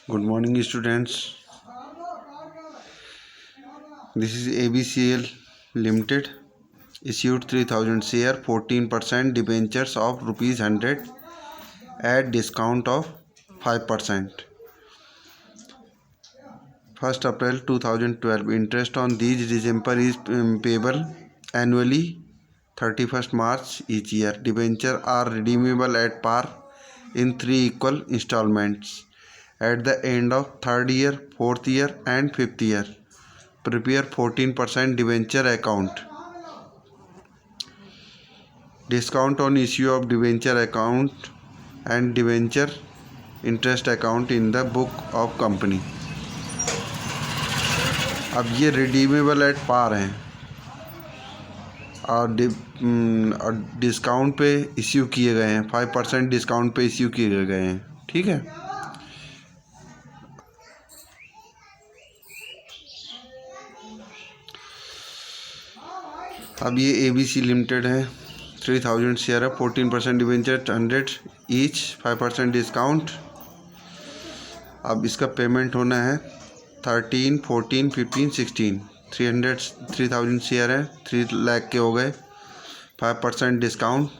Good morning, students. This is ABCL Limited. Issued 3000 share, 14% debentures of rupees 100 at discount of 5%. 1st April 2012. Interest on these December is payable annually 31st March each year. Debentures are redeemable at par in 3 equal installments at the end of 3rd year, 4th year and 5th year. Prepare 14% debenture account. Discount on issue of debenture account and debenture interest account in the book of company. अब ये redeemable at par हैं और discount पे issue किए गए हैं, 5% discount पे issue किए गए हैं। ठीक है, अब ये ABC लिमिटेड है, 3000 शेयर है, 14% डिवेंचर 100 ईच, 5% डिस्काउंट। अब इसका पेमेंट होना है 13, 14, 15, 16। 3000 शेयर है, 3 लाख के हो गए, 5% डिस्काउंट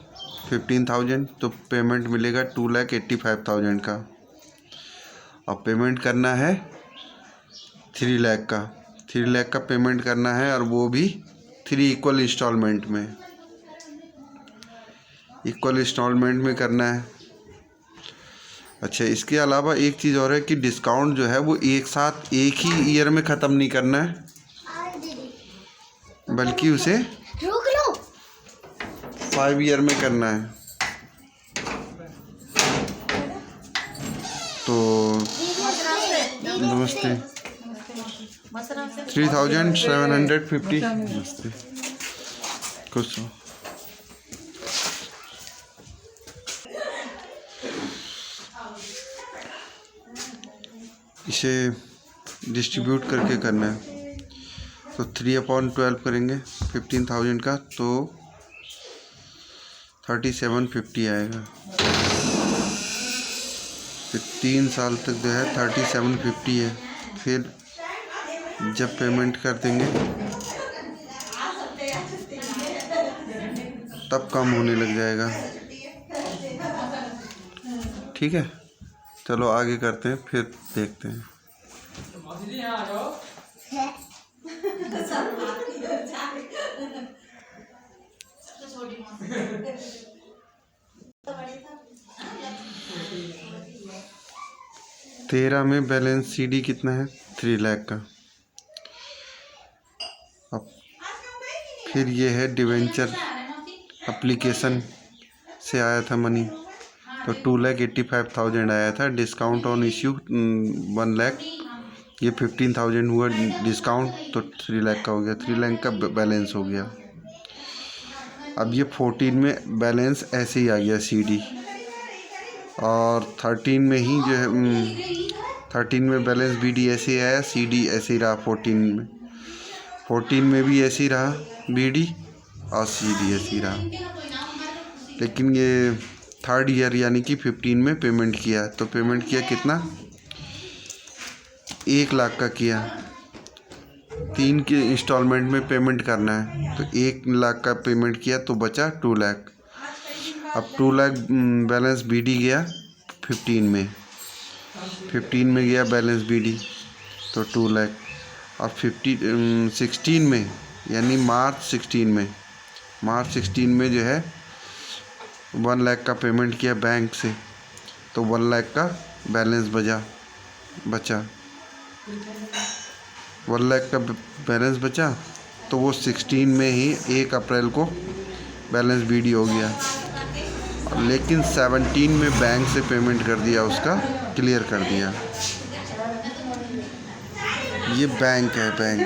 15,000, तो पेमेंट मिलेगा 2,85,000 का। अब पेमेंट करना है 3 लाख का, 3 लाख का पेमेंट करना है और वो भी 3 इक्वल इंस्टॉलमेंट में, इक्वल इंस्टॉलमेंट में करना है। अच्छा, इसके अलावा एक चीज़ और है कि डिस्काउंट जो है वो एक साथ एक ही ईयर में ख़त्म नहीं करना है, बल्कि उसे 5 ईयर में करना है। तो नमस्ते, 3750 नमस्ते, कुछ इसे डिस्ट्रीब्यूट करके करना है। तो 3/12 करेंगे 15,000 का, तो 3750 आएगा। फिर 3 साल तक जो है 3750 है। फिर जब पेमेंट कर देंगे तब कम होने लग जाएगा। ठीक है, चलो आगे करते हैं, फिर देखते हैं। तेरह में बैलेंस CD कितना है? 3 लाख का। अब फिर ये है डिवेंचर एप्लीकेशन से आया था मनी, तो 2,85,000 आया था। डिस्काउंट ऑन इश्यू 1 लाख, ये 15,000 हुआ डिस्काउंट, तो 3 लाख का हो गया, 3 लाख का बैलेंस हो गया। अब ये 14 में बैलेंस ऐसे ही आ गया CD, और 13 में ही जो है 13 में बैलेंस BD ऐसे ही आया, CD ऐसे ही रहा 14 में भी ऐसे ही रहा BD और CD ऐसे ही रहा। लेकिन ये 3rd ईयर यानी कि 15 में पेमेंट किया, तो पेमेंट किया कितना? 1 लाख का किया। 3 के इंस्टॉलमेंट में पेमेंट करना है, तो 1 लाख का पेमेंट किया, तो बचा 2 लाख। अब 2 लाख बैलेंस BD गया 15 में गया बैलेंस BD, तो 2 लाख। अब 16 में यानी मार्च 16 में जो है 1 लाख का पेमेंट किया बैंक से, तो 1 लाख का बैलेंस बचा 1 लाख का बैलेंस बचा, तो वो 16 में ही 1 अप्रैल को बैलेंस BD हो गया। लेकिन 17 में बैंक से पेमेंट कर दिया, उसका क्लियर कर दिया। ये बैंक है, बैंक।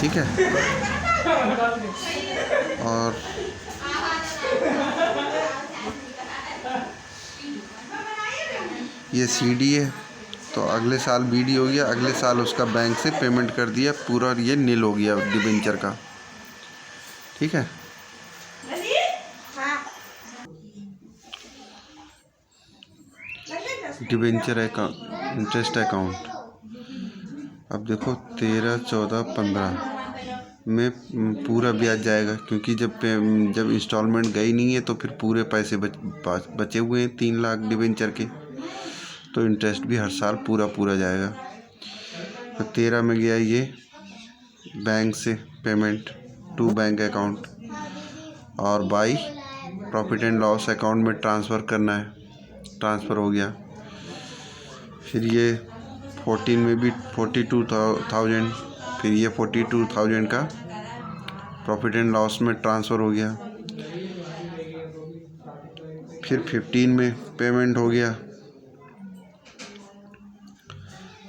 ठीक है, और ये CD है, तो अगले साल बीडी हो गया, अगले साल उसका बैंक से पेमेंट कर दिया, पूरा ये नील हो गया डिबेंचर का। ठीक है। Debenture account, interest account. अब देखो 13, 14, 15 में पूरा ब्याज जाएगा, क्योंकि जब इंस्टॉलमेंट गई नहीं है तो फिर पूरे पैसे बचे हुए हैं 3 लाख डिबेंचर के, तो इंटरेस्ट भी हर साल पूरा जाएगा। तो 13 में गया ये बैंक से पेमेंट टू बैंक अकाउंट, और by profit and loss account में ट्रांसफ़र करना है, ट्रांसफ़र हो गया। फिर ये 14 में भी 42,000, फिर ये 42,000 का प्रॉफिट एंड लॉस में ट्रांसफ़र हो गया। फिर 15 में पेमेंट हो गया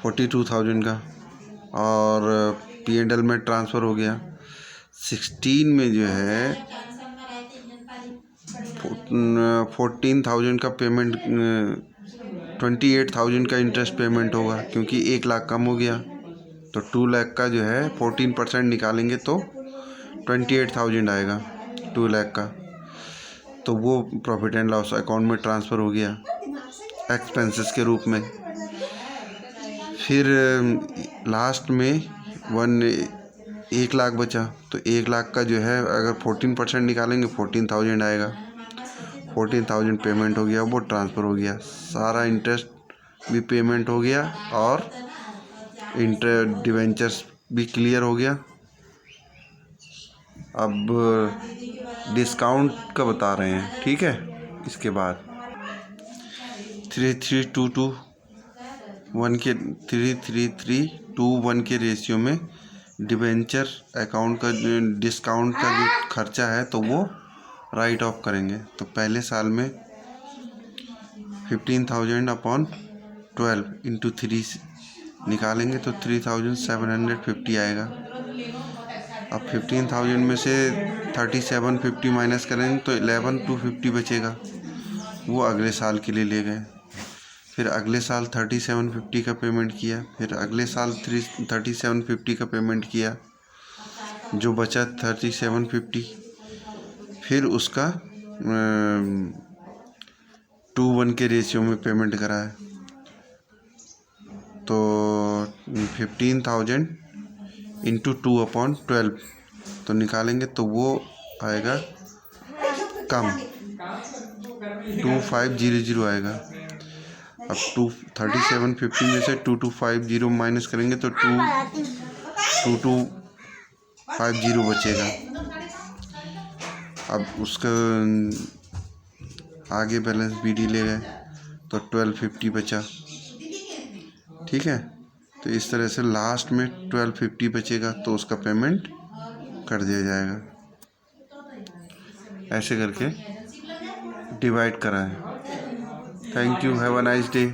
42,000 का, और P&L में ट्रांसफ़र हो गया। 16 में जो है 14,000 का पेमेंट, 28,000 का इंटरेस्ट पेमेंट होगा, क्योंकि 1 लाख कम हो गया, तो 2 लाख का जो है 14% निकालेंगे तो 28,000 आएगा 2 लाख का, तो वो प्रॉफिट एंड लॉस अकाउंट में ट्रांसफ़र हो गया एक्सपेंसेस के रूप में। फिर लास्ट में 1 लाख बचा, तो 1 लाख का जो है अगर 14% निकालेंगे 14,000 आएगा, 14,000 पेमेंट हो गया, वो ट्रांसफ़र हो गया, सारा इंटरेस्ट भी पेमेंट हो गया और डिवेंचर्स भी क्लियर हो गया। अब डिस्काउंट का बता रहे हैं, ठीक है। इसके बाद 3321 के रेशियो में डिबेंचर अकाउंट का डिस्काउंट का जो खर्चा है तो वो राइट ऑफ करेंगे। तो पहले साल में 15,000 अपॉन 12 इंटू 3 निकालेंगे तो 3,750 आएगा। अब 15,000 में से 3750 माइनस करेंगे तो 11,250 बचेगा, वो अगले साल के लिए ले गए। फिर अगले साल 3750 का पेमेंट किया, फिर अगले साल 3750 का पेमेंट किया, जो बचा 3750, फिर उसका 2:1 के रेशियो में पेमेंट करा है, तो 15,000 इंटू 2/12 तो निकालेंगे तो वो आएगा कम, 2500 आएगा। अब 3750 में से 2250 माइनस करेंगे तो 2250 बचेगा। अब उसका आगे बैलेंस BD ले गए तो 1250 बचा, ठीक है। तो इस तरह से लास्ट में 1250 बचेगा तो उसका पेमेंट कर दिया जाएगा। ऐसे करके डिवाइड करा है। Thank you, have a nice day.